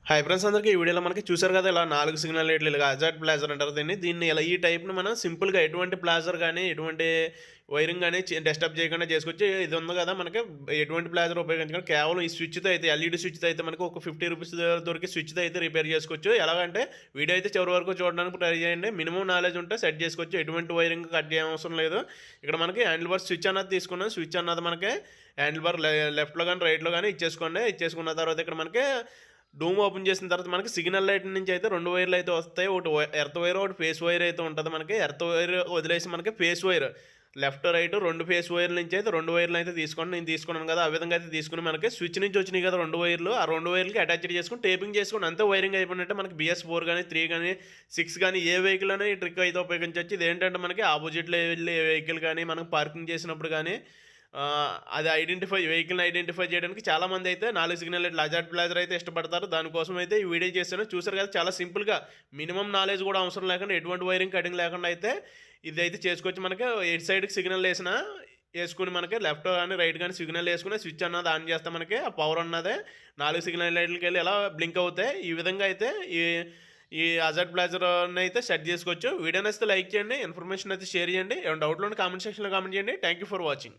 Hi friends అందరికీ ఈ వీడియోలో మనకి చూసారు కదా ఇలా 4 సిగ్నల్ లైట్లు ఇలాగ అజాడ్ ప్లాజర్ అంటారు దీన్ని ఇలా ఈ టైప్ని మనం సింపుల్గా ఎటువంటి ప్లాజర్ కానీ ఎటువంటి వైరింగ్ కానీ డిస్టర్బ్ చేయకుండా చేసుకోవచ్చు. ఇది ఉంది కదా మనకి ఎటువంటి ప్లాజర్ ఉపయోగించకుండా కేవలం ఈ స్విచ్తో అయితే ఎల్ఈడి స్విచ్తో అయితే మనకి ఒక 50 రూపీస్ దొరికి స్విచ్తో అయితే రిపేర్ చేసుకోవచ్చు. ఎలాగంటే వీడియో అయితే చివరి వరకు చూడడానికి ట్రై చేయండి. మినిమం నాలెడ్జ్ ఉంటే సెట్ చేసుకోవచ్చు. ఎటువంటి వైరింగ్ కట్ చేయడం అవసరం లేదు. ఇక్కడ మనకి హ్యాండిల్ బార్ స్విచ్ అన్నది తీసుకున్నాం. స్విచ్ అన్నది మనకి హ్యాండిల్ బార్ లెఫ్ట్లో కానీ రైట్లో కానీ ఇచ్చేసుకున్న తర్వాత ఇక్కడ మనకి డూమ్ ఓపెన్ చేసిన తర్వాత మనకి సిగ్నల్ లైట్ నుంచి అయితే 2 వైర్లు అయితే వస్తాయి. ఒకటి ఎర్త్ వైర్, ఒకటి ఫేస్ వైర్ అయితే ఉంటుంది. మనకి ఎర్త్ వైర్ వదిలేసి మనకి face wire left right 2 face వైర్ల నుంచి అయితే 2 వైర్లు అయితే తీసుకోండి. నేను తీసుకున్నాను కదా, ఆ విధంగా అయితే తీసుకుని మనకి స్విచ్ నుంచి వచ్చినాయి కదా 2 వైర్లు, ఆ 2 వైర్లకి అటాచ్ చేసుకుని టేపింగ్ చేసుకుని అంతే వైరింగ్ అయిపోయినట్టే. మనకి BS4 కానీ 3 కానీ 6 కానీ ఏ వెహికల్ అని ఈ ట్రిక్ అయితే ఉపయోగించవచ్చు. ఇది ఏంటంటే మనకి ఆపోజిట్లో వెళ్ళి వెహికల్ కానీ మనం పార్కింగ్ చేసినప్పుడు కానీ అది వెహికల్ని ఐడెంటిఫై చేయడానికి చాలామంది అయితే 4 సిగ్నల్ లైట్లు అజాడ్ ప్లాజర్ అయితే ఇష్టపడతారు. దానికోసం అయితే ఈ వీడియో చేశాను. చూసారు కదా, చాలా సింపుల్గా మినిమం నాలెడ్జ్ కూడా అవసరం లేకుండా ఎటువంటి వైరింగ్ కటింగ్ లేకుండా అయితే ఇది అయితే చేసుకోవచ్చు. మనకి ఎయిట్ సైడ్కి సిగ్నల్ వేసుకుని మనకి లెఫ్ట్ కానీ రైట్ కానీ సిగ్నల్ వేసుకుని స్విచ్ అన్నది ఆన్ చేస్తే మనకి ఆ పవర్ అన్నదే 4 సిగ్నల్ లైట్లకి వెళ్ళి ఎలా బ్లింక్ అవుతాయి. ఈ విధంగా అయితే ఈ ఈ అజాడ్ ప్లాజర్ అయితే సెట్ చేసుకోవచ్చు. వీడియో నచ్చితే లైక్ చేయండి, ఇన్ఫర్మేషన్ అయితే షేర్ చేయండి. ఏమైనా డౌట్లు ఉంటే కామెంట్ సెక్షన్లో కామెంట్ చేయండి. Thank you for watching.